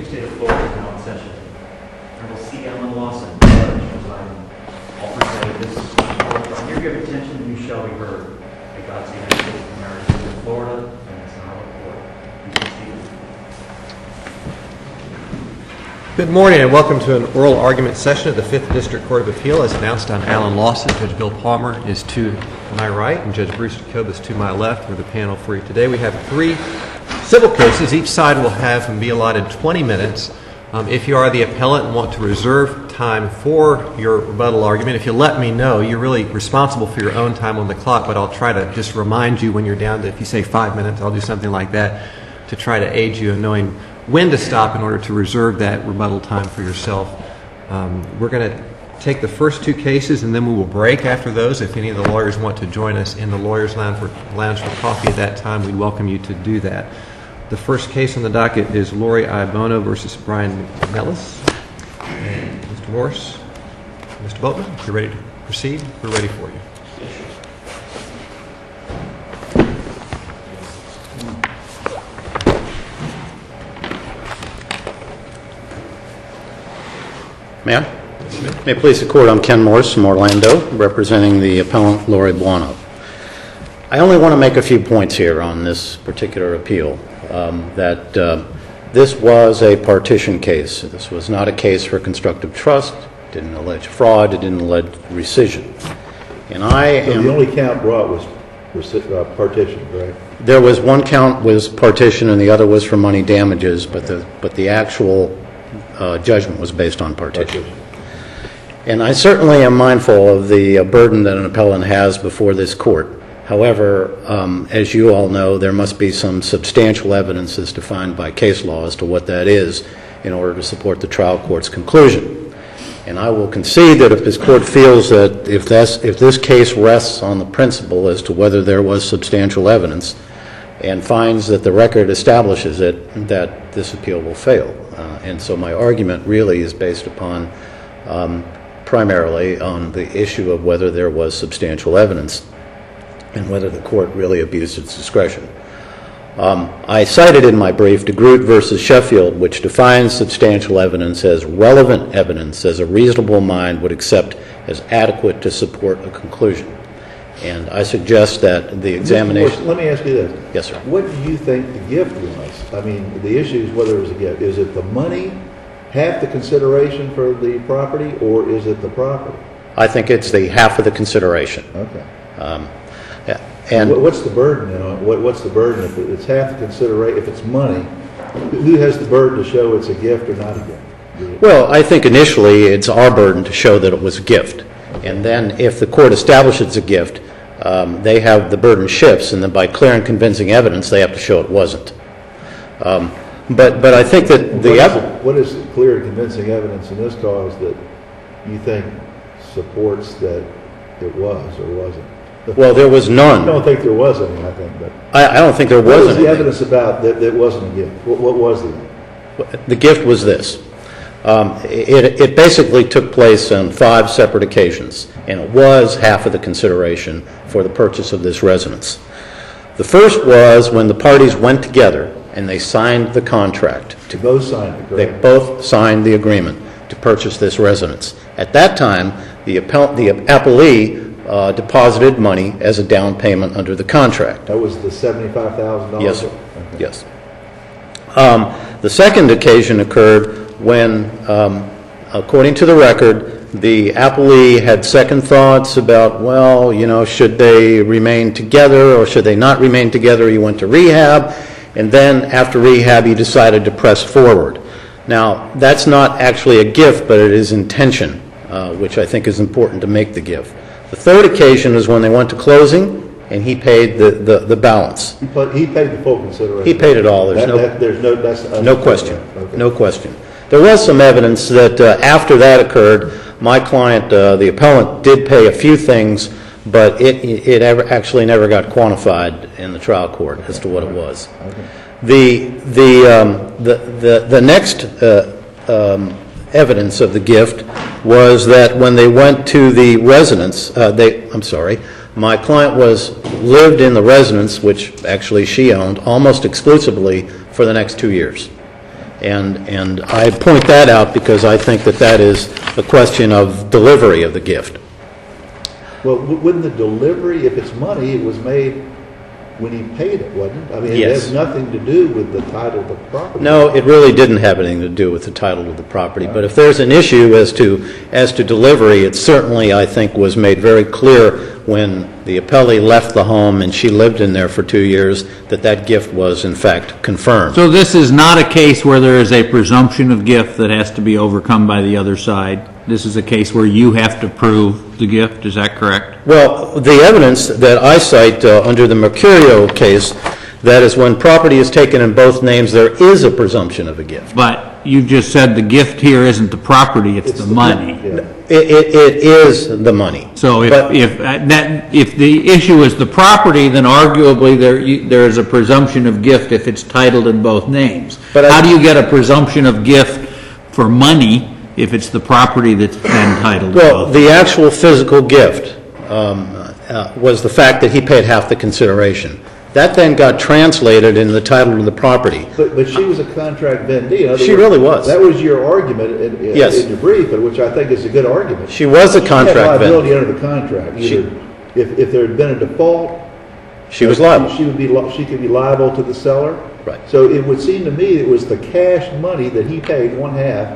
State of Florida is now in session. Honorable C. Ellen Lawson, Judge, presiding. All presented this court on your good attention, you shall be heard. May God save the United States of America, in Florida, and its honorable court. You can see it. Good morning and welcome to an oral argument session of the 5th District Court of Appeal. As announced, I'm Alan Lawson. Judge Bill Palmer is to my right and Judge Bruce Jacob is to my left. We're the panel for you today. We have 3 civil cases. Each side will have and be allotted 20 minutes. If you are the appellant and want to reserve time for your rebuttal argument, if you let me know, you're really responsible for your own time on the clock, but I'll try to just remind you when you're down to, if you say 5 minutes, I'll do something like that to try to aid you in knowing when to stop in order to reserve that rebuttal time for yourself. We're going to take the first 2 cases and then we will break after those. If any of the lawyers want to join us in the lawyer's lounge for coffee at that time, we'd welcome you to do that. The first case on the docket is Lori I. BONO versus BRYAN MCNELIS. And Mr. Morris, Mr. Boatman, if you're ready to proceed, we're ready for you. May I? May it please the Court, I'm Ken Morris from Orlando, representing the appellant Lori BONO. I only want to make a few points here on this particular appeal. This was a partition case. This was not a case for constructive trust. It didn't allege fraud. It didn't allege rescission. And So the only count brought was partition, correct? There was one count was partition and the other was for money damages, but the actual judgment was based on partition. And I certainly am mindful of the burden that an appellant has before this court. However, as you all know, there must be some substantial evidence as defined by case law as to what that is in order to support the trial court's conclusion. And I will concede that if this court feels that if this case rests on the principle as to whether there was substantial evidence and finds that the record establishes it, that this appeal will fail. And so my argument really is based upon primarily on the issue of whether there was substantial evidence and whether the court really abused its discretion. I cited in my brief DeGroot versus Sheffield, which defines substantial evidence as relevant evidence as a reasonable mind would accept as adequate to support a conclusion. And I suggest that the examination... Let me ask you this. Yes, sir. What do you think the gift was? I mean, the issue is whether it was a gift. Is it the money, half the consideration for the property, or is it the property? I think it's the half of the consideration. Okay. And what's the burden? What's the burden if it's half the consideration? If it's money, who has the burden to show it's a gift or not a gift? Well, I think initially it's our burden to show that it was a gift. And then if the court establishes it's a gift, they have the burden shifts, and then by clear and convincing evidence, they have to show it wasn't. But I think that what is clear and convincing evidence in this cause that you think supports that it was or wasn't? Well, there was none. I don't think there was any, I think. But I don't think there was any. What was the evidence about that it wasn't a gift? What was the The gift was this. It basically took place on 5 separate occasions, and it was half of the consideration for the purchase of this residence. The first was when the parties went together and they signed the contract. They both signed it, They both signed the agreement to purchase this residence. At that time, the appellee deposited money as a down payment under the contract. That was the $75,000? Yes, sir. Okay. Yes. The second occasion occurred when, according to the record, the appellee had second thoughts about, well, should they remain together or should they not remain together? He went to rehab, and then after rehab, he decided to press forward. Now, that's not actually a gift, but it is intention, which I think is important to make the gift. The third occasion is when they went to closing, and he paid the balance. He paid the full consideration? He paid it all. There's no question. Okay. No question. There was some evidence that after that occurred, my client, the appellant, did pay a few things, but it actually never got quantified in the trial court as to what it was. Okay. The next evidence of the gift was that when they went to the residence, my client lived in the residence, which actually she owned, almost exclusively for the next 2 years. And I point that out because I think that that is a question of delivery of the gift. Well, wouldn't the delivery, if it's money, it was made when he paid it, wasn't it? I mean, it Yes. has nothing to do with the title of the property. No, it really didn't have anything to do with the title of the property. But if there's an issue as to delivery, it certainly, I think, was made very clear when the appellee left the home and she lived in there for 2 years, that that gift was, in fact, confirmed. So this is not a case where there is a presumption of gift that has to be overcome by the other side? This is a case where you have to prove the gift, is that correct? Well, the evidence that I cite under the Mercurio case, that is when property is taken in both names, there is a presumption of a gift. But you just said the gift here isn't the property, it's the money. Yeah. It is the money. So But- if the issue is the property, then arguably there is a presumption of gift if it's titled in both names. But I- How do you get a presumption of gift for money if it's the property that's then titled in Well, both? the actual physical gift was the fact that he paid half the consideration. That then got translated in the title of the property. But she was a contract vendee. In other She words, really was. That was your argument in Yes. your brief, which I think is a good argument. She was a She contract had liability vendor. under the contract. She- Either if there had been a default, She was liable. She could be liable to the seller. Right. So it would seem to me it was the cash money that he paid one half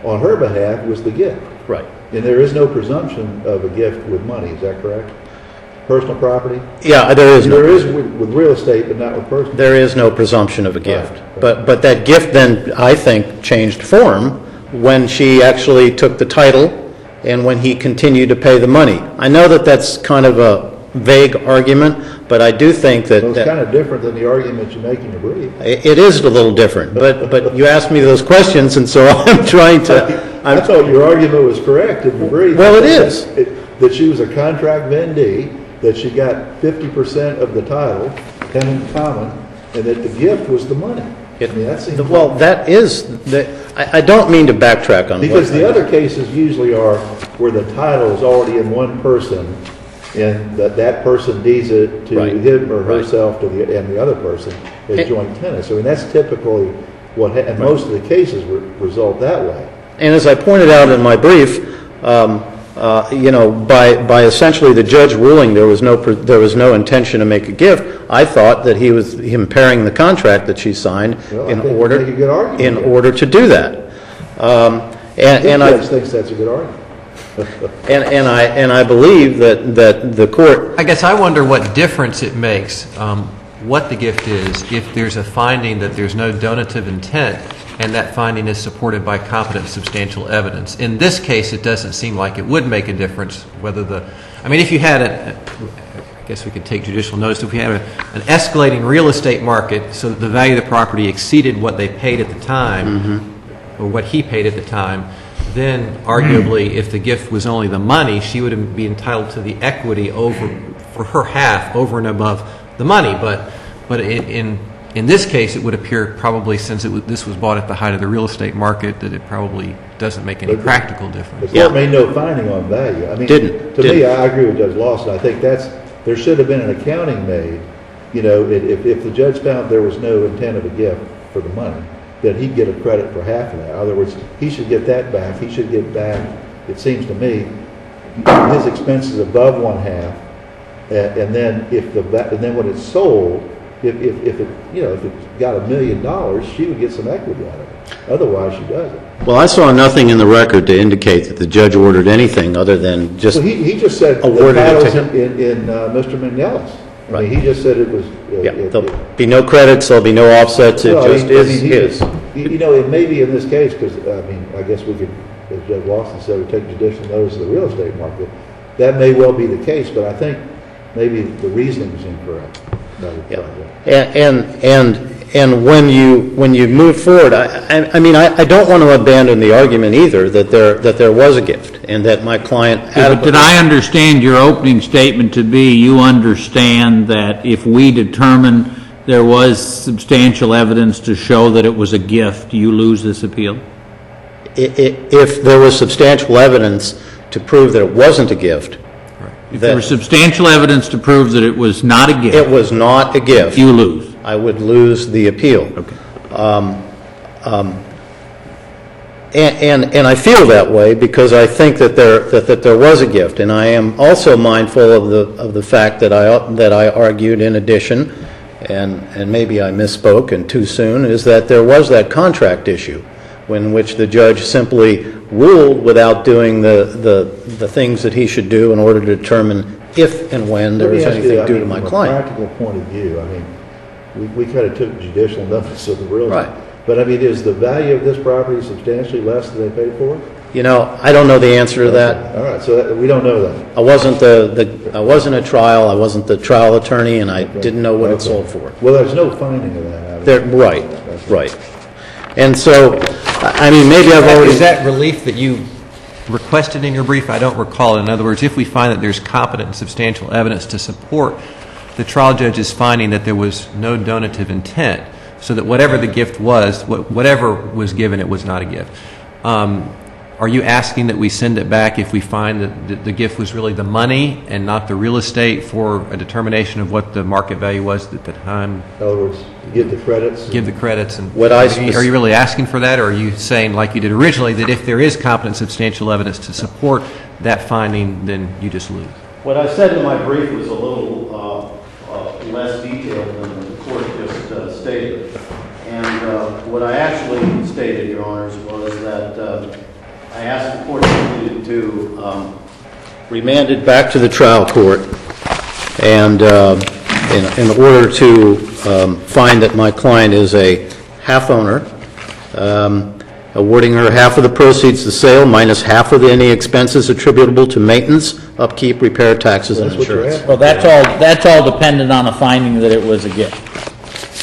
on her behalf was the gift. Right. And there is no presumption of a gift with money, is that correct? Personal property? Yeah, there is There no, is with real estate, but not with personal. there is no presumption of a gift. Right. But that gift then, I think, changed form when she actually took the title and when he continued to pay the money. I know that that's kind of a vague argument, but I do think that... So it's that- kind of different than the argument you make in your brief. It is a little different, but you asked me those questions, and so I'm trying to... I thought your argument was correct in the brief. Well, it is. That she was a contract vendee, that she got 50% of the title, tenant common, and that the gift was the money. I mean, that seems... Well, that is... I don't mean to backtrack on what... Because the other cases usually are where the title is already in one person, and that person deeds it to Right. him or Right. herself and the other person as And- joint tenants. I mean, that's typically what, and most of the cases result that way. And as I pointed out in my brief, by essentially the judge ruling there was no intention to make a gift, I thought that he was impairing the contract that she signed Well, I in think you order make a good argument in there. order to do that. And I judge thinks that's a good argument. and I believe that the court... I guess I wonder what difference it makes, what the gift is, if there's a finding that there's no donative intent and that finding is supported by competent substantial evidence. In this case, it doesn't seem like it would make a difference whether if you had I guess we could take judicial notice, if we had an escalating real estate market so that the value of the property exceeded what they paid at the time, or what he paid at the time, then arguably, if the gift was only the money, she would be entitled to the equity for her half over and above the money. But in this case, it would appear probably, since this was bought at the height of the real estate market, that it probably doesn't make any practical The difference. court made no finding on value. I mean, Didn't. To me, I agree with Judge Lawson. I think there should have been an accounting made. If the judge found there was no intent of a gift for the money, then he'd get a credit for half of that. In other words, he should get that back. He should get back, it seems to me, his expenses above one half, and then when it's sold, if it got $1 million, she would get some equity out of it. Otherwise, she doesn't. Well, I saw nothing in the record to indicate that the judge ordered anything other than just... Well, he just said the awarded it to title's him. in Mr. McNelis. I Right. mean, he just said it was... There'll be no credits, there'll be no offsets, it Well, just is he his. just- it may be in this case, because, I guess we could, as Judge Lawson said, we take judicial notice of the real estate market. That may well be the case, but I think maybe the reasoning is incorrect. And when you move forward, I don't want to abandon the argument either that there was a gift and that my client But did I understand your opening statement to be, you understand that if we determine there was substantial evidence to show that it was a gift, you lose this appeal? If there was substantial evidence to prove that it wasn't a gift, If there was substantial evidence to prove that it was not a it gift, was not a gift, you lose. I would lose the appeal. Okay. And I feel that way because I think that there was a gift, and I am also mindful of the fact that I argued in addition, and maybe I misspoke and too soon, is that there was that contract issue, in which the judge simply ruled without doing the things that he should do in order to determine if and when there was anything due to my client. From a practical point of view, I mean, we kind of took judicial notice of the real estate. Right. But I mean, is the value of this property substantially less than they paid for it? You know, I don't know the answer to that. All right, so we don't know that. I wasn't I wasn't at trial. I wasn't the trial attorney, and I didn't know what it sold for. Well, there's no finding of that. Right. And so, I mean, maybe I've already... Is that relief that you requested in your brief? I don't recall. In other words, if we find that there's competent and substantial evidence to support the trial judge's finding that there was no donative intent, so that whatever the gift was, whatever was given, it was not a gift. Are you asking that we send it back if we find that the gift was really the money and not the real estate for a determination of what the market value was at the time? In other words, give the credits. Give the credits. And Are you really asking for that, or are you saying, like you did originally, that if there is competent substantial evidence to support that finding, then you just lose? What I said in my brief was a little less detailed than the court just stated. And what I actually stated, Your Honors, was that I asked the court to Remand it back to the trial court, and in order to find that my client is a half owner, awarding her half of the proceeds of the sale minus half of any expenses attributable to maintenance, upkeep, repair, taxes, and That's what you're insurance. asking. Well, that's all dependent on a finding that it was a gift.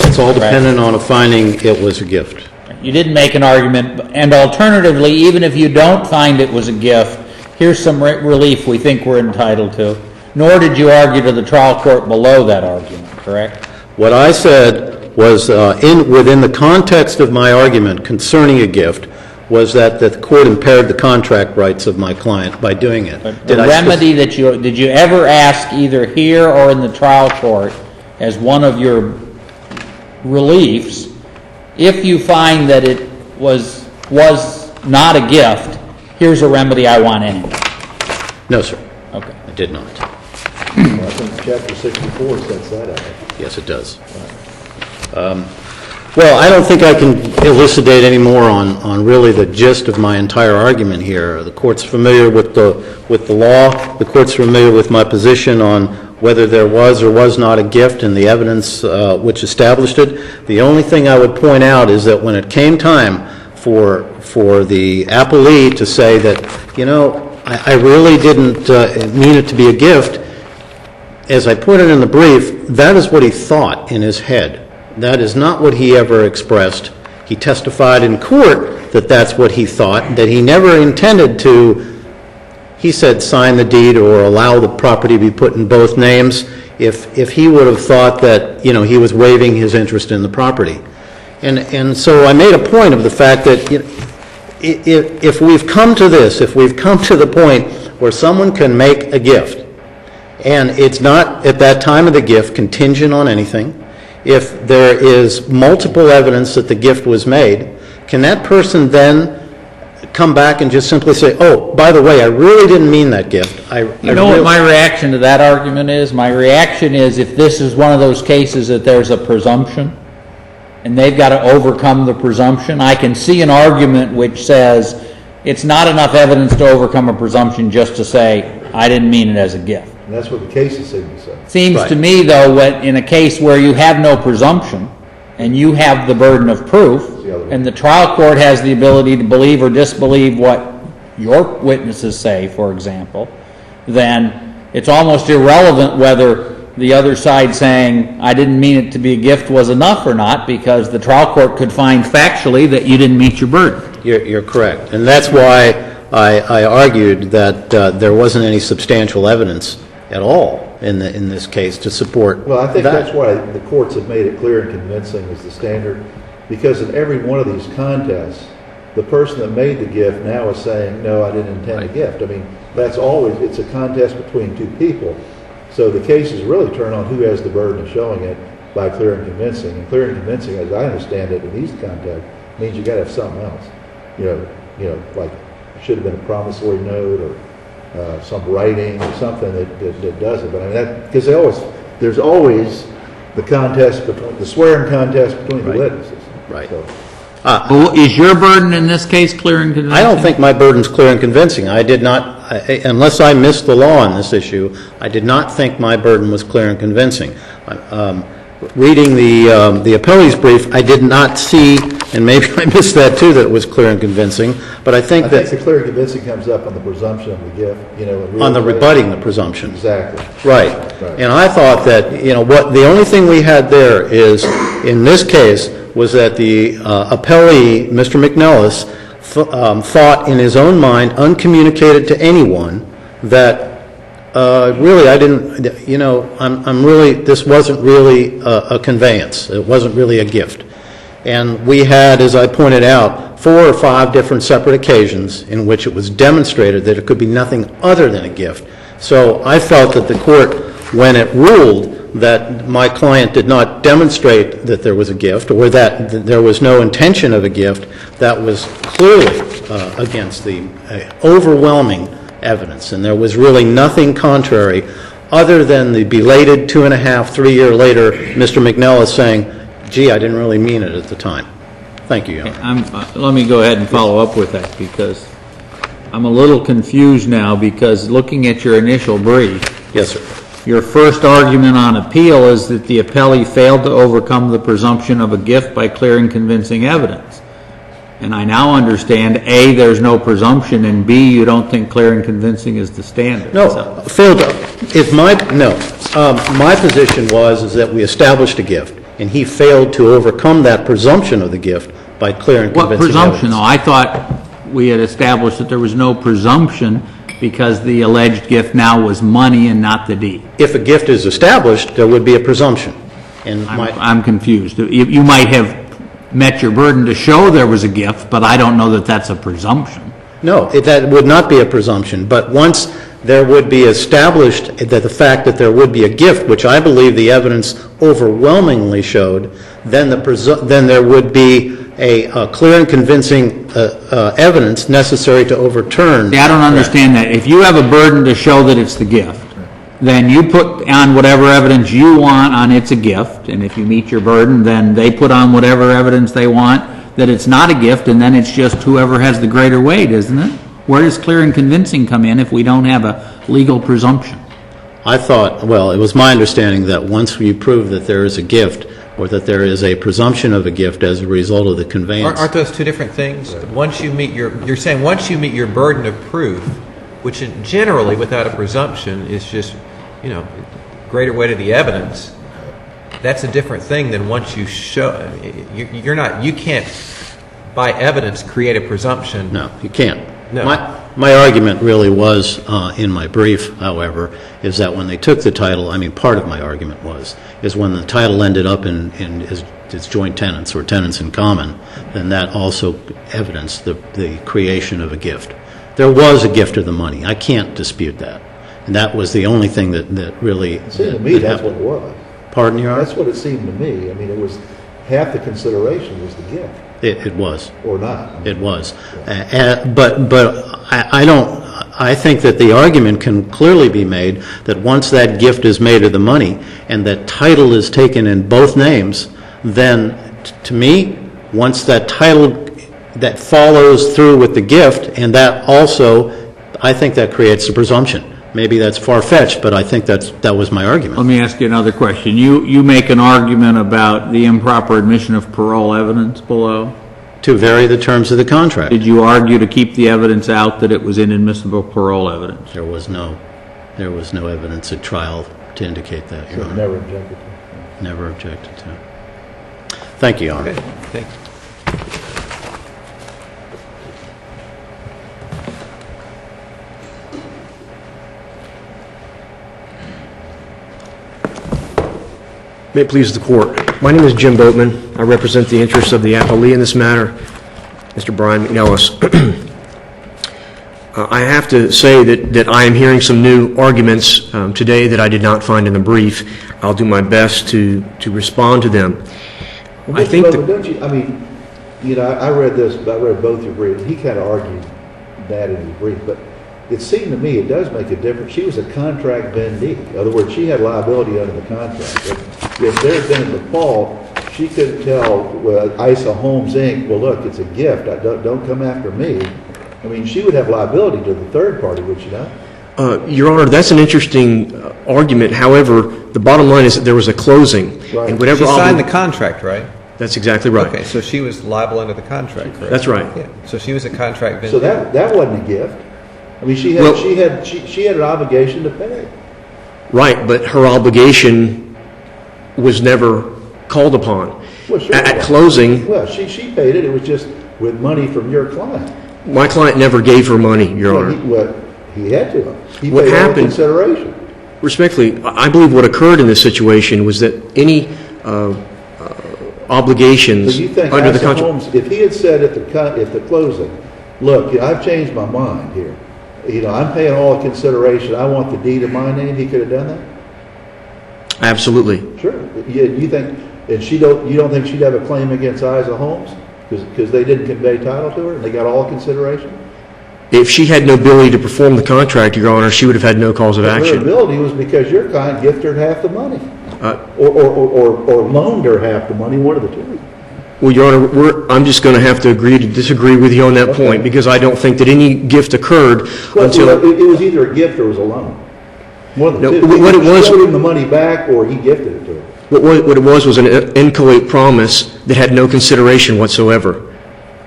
It's all dependent on a finding it was a gift. You didn't make an argument, and alternatively, even if you don't find it was a gift, here's some relief we think we're entitled to. Nor did you argue to the trial court below that argument, correct? What I said was, within the context of my argument concerning a gift, was that the court impaired the contract rights of my client by doing it. The remedy that did you ever ask either here or in the trial court as one of your reliefs, if you find that it was not a gift, here's a remedy I want anyway? No, sir. Okay. I did not. Well, I think Chapter 64 sets that out. Yes, it does. Well, I don't think I can elucidate any more on really the gist of my entire argument here. The court's familiar with the law. The court's familiar with my position on whether there was or was not a gift and the evidence which established it. The only thing I would point out is that when it came time for the appellee to say that, you know, I really didn't mean it to be a gift, as I put it in the brief, that is what he thought in his head. That is not what he ever expressed. He testified in court that that's what he thought, that he never intended to, he said, sign the deed or allow the property to be put in both names if he would have thought that, you know, he was waiving his interest in the property. And so I made a point of the fact that, you know, if we've come to this, if we've come to the point where someone can make a gift, and it's not at that time of the gift contingent on anything, if there is multiple evidence that the gift was made, can that person then come back and just simply say, oh, by the way, I really didn't mean that gift. You know what my reaction to that argument is? My reaction is if this is one of those cases that there's a presumption, and they've got to overcome the presumption, I can see an argument which says it's not enough evidence to overcome a presumption just to say, I didn't mean it as a gift. And that's what the cases seem to say. Seems to me, though, in a case where you have no presumption and you have the burden of proof, and the trial court has the ability to believe or disbelieve what your witnesses say, for example, then it's almost irrelevant whether the other side saying, I didn't mean it to be a gift was enough or not, because the trial court could find factually that you didn't meet your burden. You're correct. And that's why I argued that there wasn't any substantial evidence at all in this case to support that. Well, I think that's why the courts have made it clear and convincing is the standard, because in every one of these contests, the person that made the gift now is saying, no, I didn't intend a gift. I mean, that's always, it's a contest between two people. So the cases really turn on who has the burden of showing it by clear and convincing. And clear and convincing, as I understand it in these means you gotta have something else. Like, should have been a promissory note or some writing or something that does it. But I mean, because there's always the swearing contest between the witnesses. Right. So, Well, is your burden in this case clear and convincing? I don't think my burden's clear and convincing. I did not, unless I missed the law on this issue, I did not think my burden was clear and convincing. Reading the appellee's brief, I did not see, and maybe I missed that too, that it was clear and convincing, but I think the clear and convincing comes up on the presumption of the gift, on the rebutting the presumption. Exactly. Right. And I thought that, the only thing we had there is, in this case, was that the appellee, Mr. MCNELIS, thought in his own mind, uncommunicated to anyone, that really I didn't, this wasn't really a conveyance. It wasn't really a gift. And we had, as I pointed out, 4 or 5 different separate occasions in which it was demonstrated that it could be nothing other than a gift. So I felt that the court, when it ruled that my client did not demonstrate that there was a gift or that there was no intention of a gift, that was clearly against the overwhelming evidence. And there was really nothing contrary other than the belated 2.5, 3 year later, Mr. MCNELIS saying, gee, I didn't really mean it at the time. Thank you, Your Honor. Let me go ahead and follow up with that, because I'm a little confused now, because looking at your initial brief, Yes, sir. your first argument on appeal is that the appellee failed to overcome the presumption of a gift by clear and convincing evidence. And I now understand, A, there's no presumption, and B, you don't think clear and convincing is the standard. No, failed to, my position is that we established a gift, and he failed to overcome that presumption of the gift by clear and convincing evidence. What presumption, though? I thought we had established that there was no presumption because the alleged gift now was money and not the deed. If a gift is established, there would be a presumption. And I'm confused. You might have met your burden to show there was a gift, but I don't know that that's a presumption. No, that would not be a presumption. But once there would be established that the fact that there would be a gift, which I believe the evidence overwhelmingly showed, then there would be a clear and convincing evidence necessary to overturn. See, I don't understand that. If you have a burden to show that it's the gift, then you put on whatever evidence you want on it's a gift, and if you meet your burden, then they put on whatever evidence they want that it's not a gift, and then it's just whoever has the greater weight, isn't it? Where does clear and convincing come in if we don't have a legal presumption? I thought, well, it was my understanding that once you prove that there is a gift or that there is a presumption of a gift as a result of the conveyance. Aren't those two different things? Once you meet you're saying once you meet your burden of proof, which generally without a presumption is just, greater weight of the evidence, that's a different thing than once you show, you can't by evidence create a presumption. No, you can't. No. My argument really was, in my brief, however, is that when they took the title, part of my argument is when the title ended up in its joint tenants or tenants in common, then that also evidenced the creation of a gift. There was a gift of the money. I can't dispute that. And that was the only thing that really it seemed to me that's what it was. Pardon, Your Honor? That's what it seemed to me. It was half the consideration was the gift. It was. Or not. It was. But I think that the argument can clearly be made that once that gift is made of the money and that title is taken in both names, then to me, once that title that follows through with the gift, and that also, I think that creates a presumption. Maybe that's far-fetched, but I think that was my argument. Let me ask you another question. You make an argument about the improper admission of parole evidence below? To vary the terms of the contract. Did you argue to keep the evidence out that it was inadmissible parole evidence? There was no evidence at trial to indicate that, Your So Honor. never objected to. Never objected to. Thank you, Your Honor. Okay, thanks. May it please the Court. My name is Jim Boatman. I represent the interests of the appellee in this matter, Mr. Brian MCNELIS. I have to say that I am hearing some new arguments today that I did not find in the brief. I'll do my best to respond to them. Well, I think but don't you, you know, I read both your briefs. He kind of argued that in his brief, but it seemed to me it does make a difference. She was a contract vendee. In other words, she had liability under the contract. If there had been a default, she couldn't tell ISA Homes Inc., well, look, it's a gift. Don't come after me. I mean, she would have liability to the third party, would she not? Your Honor, that's an interesting argument. However, the bottom line is that there was a closing. Right. And whatever She signed the contract, right? That's exactly right. Okay, so she was liable under the contract, correct? That's right. Yeah, so she was a contract vendor. So that wasn't a gift. I mean, she had an obligation to pay. Right, but her obligation was never called upon. Well, sure. At closing, Well, she paid it. It was just with money from your client. my client never gave her money, Your Honor. He had to. He What paid all happened- consideration. Respectfully, I believe what occurred in this situation was that any obligations So you think under the ISA contract. Homes, if he had said at the closing, look, I've changed my mind here. You know, I'm paying all the consideration. I want the deed in my name. He could have done that? Absolutely. Sure. You think, and you don't think she'd have a claim against ISA Homes? Because they didn't convey title to her and they got all consideration? If she had no ability to perform the contract, Your Honor, she would have had no cause of Her action. ability was because your client gifted her half the money. Or loaned her half the money, one of the two. Well, Your Honor, I'm just going to have to agree to disagree with you on that Okay. point because I don't think that any gift occurred Well, until... it was either a gift or it was a loan. One of the No, two. what it was- She owed him the money back or he gifted it to her. What it was an inchoate promise that had no consideration whatsoever.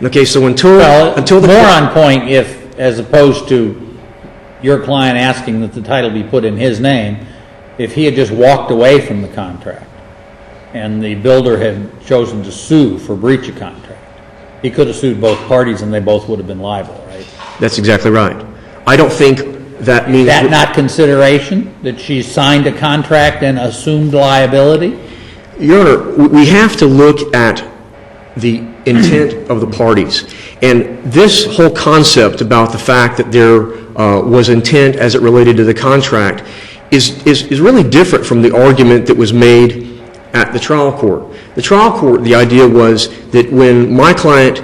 Okay, so until the... More on point if, as opposed to your client asking that the title be put in his name, if he had just walked away from the contract and the builder had chosen to sue for breach of contract, he could have sued both parties and they both would have been liable, right? That's exactly right. I don't think that means... Is that not consideration, that she signed a contract and assumed liability? Your Honor, we have to look at the intent of the parties. And this whole concept about the fact that there was intent as it related to the contract is really different from the argument that was made at the trial court. The trial court, the idea was that when my client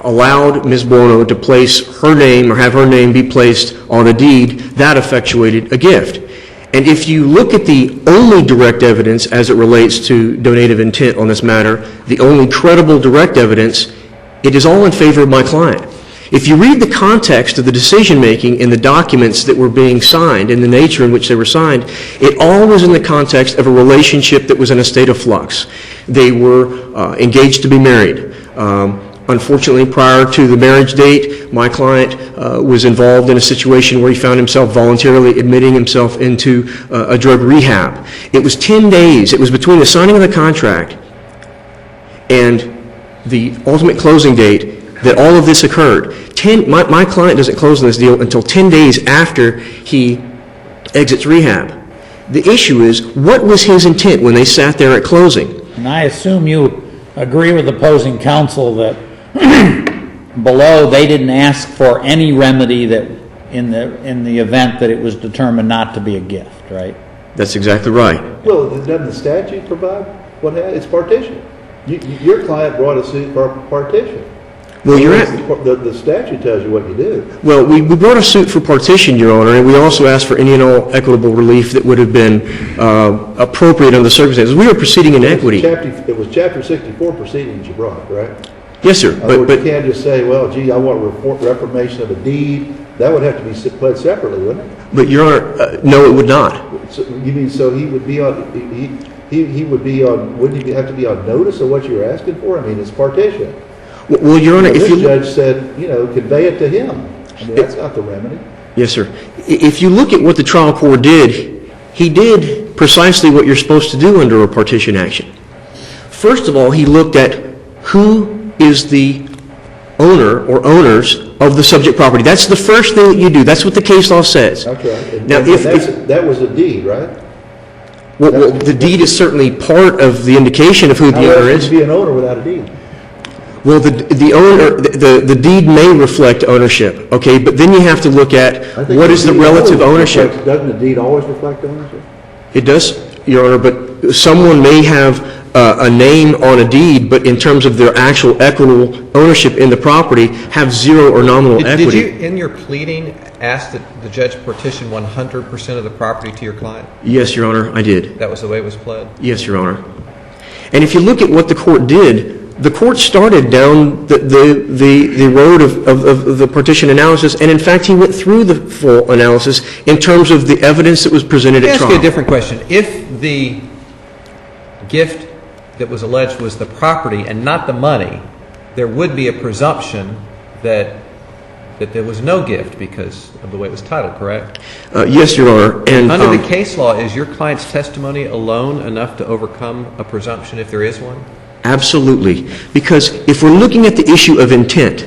allowed Ms. Bono to place her name or have her name be placed on a deed, that effectuated a gift. And if you look at the only direct evidence as it relates to donative intent on this matter, the only credible direct evidence, it is all in favor of my client. If you read the context of the decision-making in the documents that were being signed and the nature in which they were signed, it all was in the context of a relationship that was in a state of flux. They were engaged to be married. Unfortunately, prior to the marriage date, my client was involved in a situation where he found himself voluntarily admitting himself into a drug rehab. It was 10 days. It was between the signing of the contract and the ultimate closing date that all of this occurred. My client doesn't close on this deal until 10 days after he exits rehab. The issue is, what was his intent when they sat there at closing? And I assume you agree with opposing counsel that below they didn't ask for any remedy that in the event that it was determined not to be a gift, right? That's exactly right. Well, doesn't the statute provide it's partition? Your client brought a suit for partition. Well, the statute tells you what you do. Well, we brought a suit for partition, Your Honor, and we also asked for any and all equitable relief that would have been appropriate under the circumstances. We were proceeding in equity. It was Chapter 64 proceedings you brought, right? Yes, sir. But you can't just say, well, gee, I want reformation of a deed. That would have to be pled separately, wouldn't it? But, Your Honor, no, it would not. So, you mean so he would be on? He would be on? Wouldn't he have to be on notice of what you're asking for? I mean, it's partition. Well, Your Honor, This judge said, convey it to him. I mean, that's not the remedy. Yes, sir. If you look at what the trial court did, he did precisely what you're supposed to do under a partition action. First of all, he looked at who is the owner or owners of the subject property. That's the first thing that you do. That's what the case law says. That's right. And Now, that was a deed, right? Well, the deed is certainly part of the indication of who the owner is. How can you be an owner without a deed? Well, the deed may reflect ownership, okay, but then you have to look at what is the relative ownership. Doesn't the deed always reflect ownership? It does, Your Honor, but someone may have a name on a deed, but in terms of their actual equitable ownership in the property, have zero or nominal Did equity. you, in your pleading, ask that the judge partition 100% of the property to your client? Yes, Your Honor, I did. That was the way it was pled? Yes, Your Honor. And if you look at what the court did, the court started down the road of the partition analysis, and in fact, he went through the full analysis in terms of the evidence that was presented Let me at ask trial. you a different question. If the gift that was alleged was the property and not the money, there would be a presumption that there was no gift because of the way it was titled, correct? Yes, Your Honor. And Under the case law, is your client's testimony alone enough to overcome a presumption if there is one? absolutely. Because if we're looking at the issue of intent,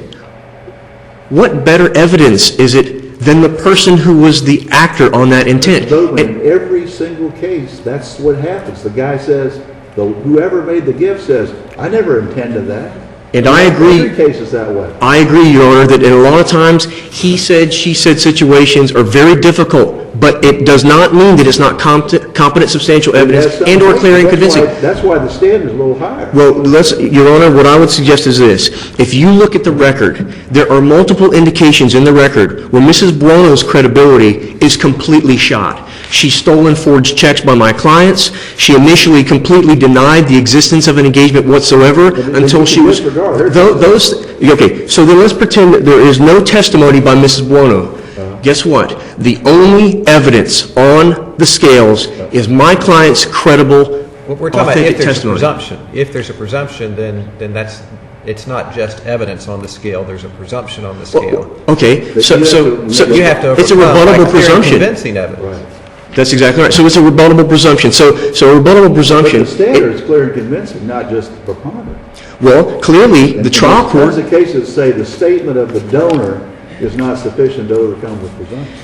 what better evidence is it than the person who was the actor on that intent? In every single case, that's what happens. The guy says, whoever made the gift says, I never intended that. And I agree. Every case is that way. I agree, Your Honor, that in a lot of times, he said, she said situations are very difficult, but it does not mean that it's not competent substantial evidence and or clear and convincing. That's why the standard is a little higher. Well, Your Honor, what I would suggest is this. If you look at the record, there are multiple indications in the record where Mrs. Buono's credibility is completely shot. She stole and forged checks by my clients. She initially completely denied the existence of an engagement whatsoever until she was... Okay, so then let's pretend that there is no testimony by Mrs. Buono. Guess what? The only evidence on the scales is my client's credible, We're talking about authentic if there's testimony. a presumption. If there's a presumption, then that's, it's not just evidence on the scale, there's a presumption on the scale. Okay, so You have to it's a overcome by rebuttable clear and presumption. convincing evidence. That's exactly right. So it's a rebuttable presumption. So a rebuttable But presumption. the standard is clear and convincing, not just preponderance. Well, clearly, the trial court. There's a case that say the statement of the donor is not sufficient to overcome the presumption.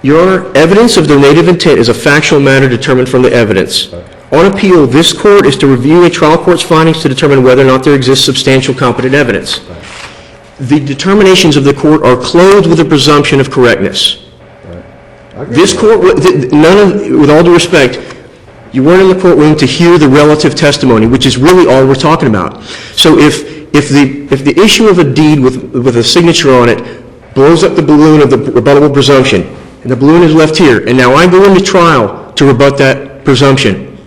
Your Honor, evidence of donative intent is a factual matter determined from the evidence. On appeal, this court is to review a trial court's findings to determine whether or not there exists substantial competent evidence. The determinations of the court are clothed with a presumption of correctness. This court, with all due respect, you weren't in the courtroom to hear the relative testimony, which is really all we're talking about. So if the issue of a deed with a signature on it blows up the balloon of the rebuttable presumption, and the balloon is left here, and now I go into trial to rebut that presumption,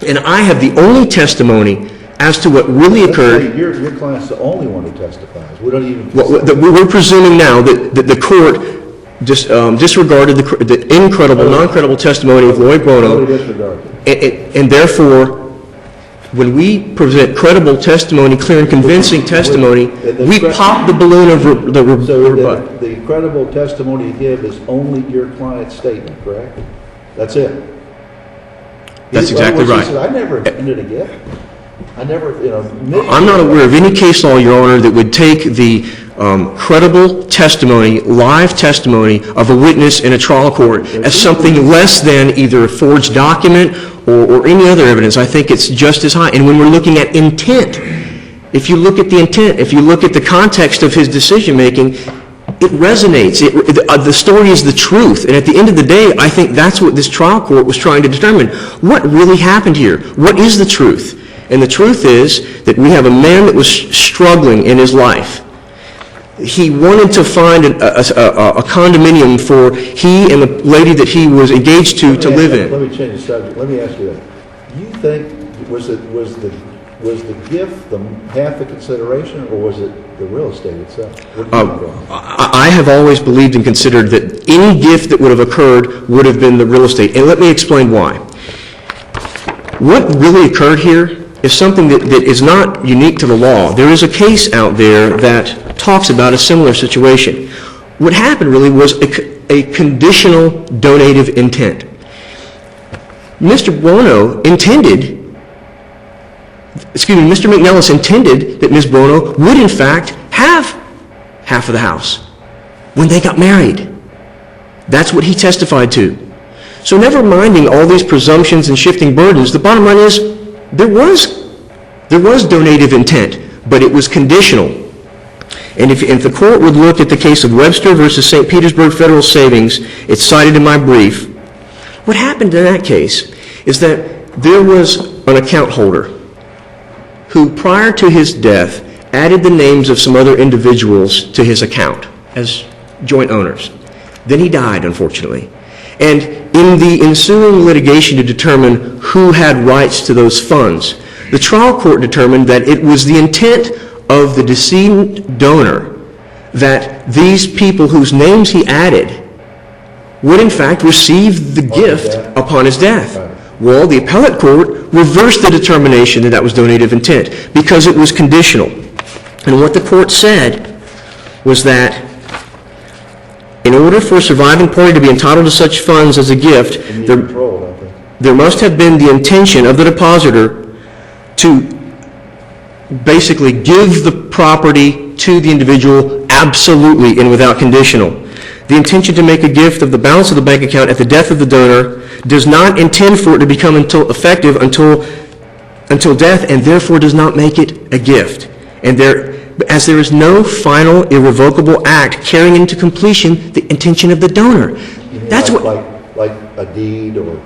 and I have the only testimony as to what really occurred. Your client's the only one who testifies. We don't even... We're presuming now that the court disregarded the incredible, non-credible testimony of Lloyd Bono, and therefore, when we present credible testimony, clear and convincing testimony, we pop the balloon of the rebut. So the credible testimony you give is only your client's statement, correct? That's it? That's exactly right. He said, I never intended a gift. I never, I'm not aware of any case law, Your Honor, that would take the credible testimony, live testimony of a witness in a trial court as something less than either a forged document or any other evidence. I think it's just as high. And when we're looking at intent, if you look at the intent, if you look at the context of his decision-making, it resonates. The story is the truth. And at the end of the day, I think that's what this trial court was trying to determine. What really happened here? What is the truth? And the truth is that we have a man that was struggling in his life. He wanted to find a condominium for he and the lady that he was engaged to live in. Let me change the subject. Let me ask you that. You think, was the gift half the consideration, or was it the real estate itself? I have always believed and considered that any gift that would have occurred would have been the real estate. And let me explain why. What really occurred here is something that is not unique to the law. There is a case out there that talks about a similar situation. What happened really was a conditional donative intent. Mr. MCNELIS intended that Ms. Bono would in fact have half of the house when they got married. That's what he testified to. So never minding all these presumptions and shifting burdens, the bottom line is there was donative intent, but it was conditional. And if the court would look at the case of Webster versus St. Petersburg Federal Savings, it's cited in my brief, what happened in that case is that there was an account holder who prior to his death added the names of some other individuals to his account as joint owners. Then he died, unfortunately. And in the ensuing litigation to determine who had rights to those funds, the trial court determined that it was the intent of the decedent donor that these people whose names he added would in fact receive the gift upon his death. Well, the appellate court reversed the determination that that was donative intent because it was conditional. And what the court said was that in order for a surviving party to be entitled to such funds as a gift, there must have been the intention of the depositor to basically give the property to the individual absolutely and without conditional. The intention to make a gift of the balance of the bank account at the death of the donor does not intend for it to become effective until death, and therefore does not make it a gift. And as there is no final irrevocable act carrying into completion the intention of the donor. That's like a deed or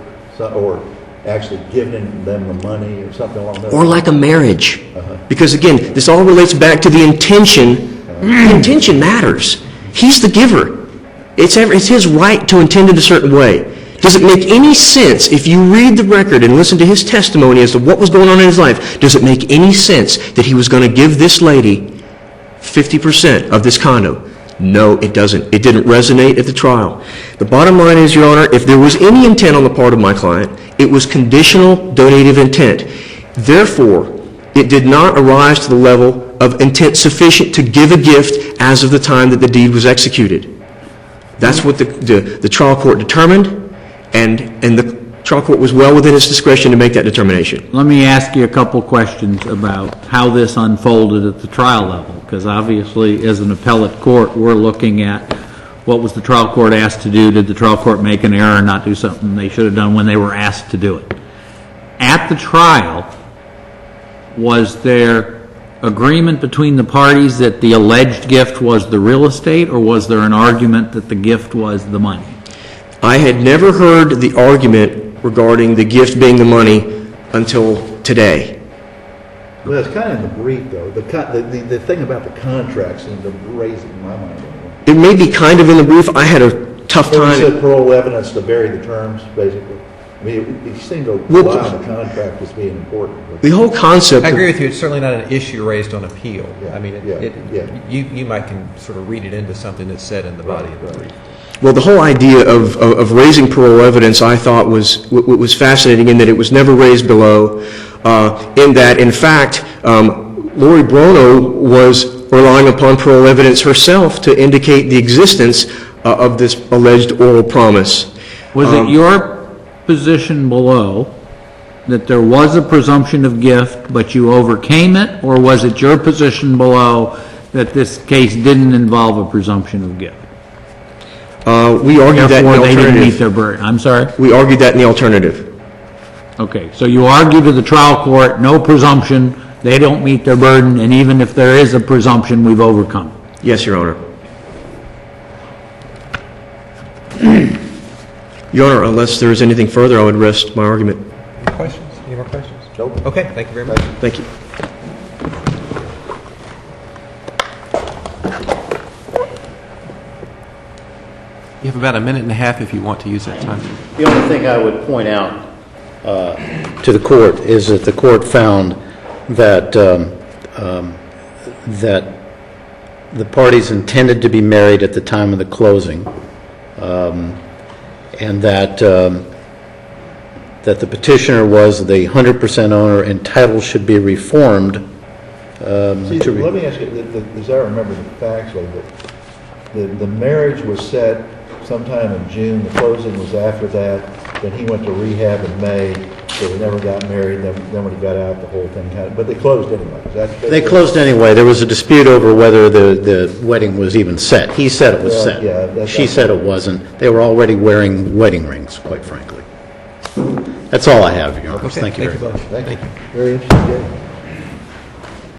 actually giving them the money or something along those lines. Or like a marriage. Because again, this all relates back to the intention. The intention matters. He's the giver. It's his right to intend in a certain way. Does it make any sense, if you read the record and listen to his testimony as to what was going on in his life, does it make any sense that he was going to give this lady 50% of this condo? No, it doesn't. It didn't resonate at the trial. The bottom line is, Your Honor, if there was any intent on the part of my client, it was conditional donative intent. Therefore, it did not arise to the level of intent sufficient to give a gift as of the time that the deed was executed. That's what the trial court determined, and the trial court was well within its discretion to make that determination. Let me ask you a couple questions about how this unfolded at the trial level, because obviously as an appellate court, we're looking at what was the trial court asked to do. Did the trial court make an error and not do something they should have done when they were asked to do it? At the trial, was there agreement between the parties that the alleged gift was the real estate, or was there an argument that the gift was the money? I had never heard the argument regarding the gift being the money until today. Well, it's kind of in the brief, though. The thing about the contract seemed to raise it in my mind. It may be kind of in the brief. I had a tough time. You said parole evidence to vary the terms, basically. I mean, it seemed to rely on the contract as being important. The whole concept. I agree with you. It's certainly not an issue raised on appeal. Yeah, I mean, you might can sort of read it into something that's said in the body of the brief. Well, the whole idea of raising parole evidence, I thought, was fascinating in that it was never raised below, in that, in fact, Lori BONO was relying upon parole evidence herself to indicate the existence of this alleged oral promise. Was it your position below that there was a presumption of gift, but you overcame it, or was it your position below that this case didn't involve a presumption of gift? We argued that in the Therefore, they didn't meet alternative. their burden. I'm sorry? We argued that in the alternative. Okay, so you argue to the trial court, no presumption, they don't meet their burden, and even if there is a presumption, we've overcome it. Yes, Your Honor. Your Honor, unless there is anything further, I would rest my argument. Any questions? Any more questions? Nope. Okay, thank you very much. Thank you. You have about a minute and a half if you want to use that time. The only thing I would point out, To the court is that the court found that that the parties intended to be married at the time of the closing, and that that the petitioner was the 100% owner and title should be reformed. See, let me ask you, as I remember the facts of it, the marriage was set sometime in June, the closing was after that, then he went to rehab in May, so they never got married, then when he got out, the whole thing kind of, but they closed anyway. They closed anyway. There was a dispute over whether the wedding was even set. He said it was set. Yeah, She said it wasn't. They were already wearing wedding rings, quite frankly. That's all I have, Your Honor. Okay, Thank you very much. both. Thank you. Very interesting.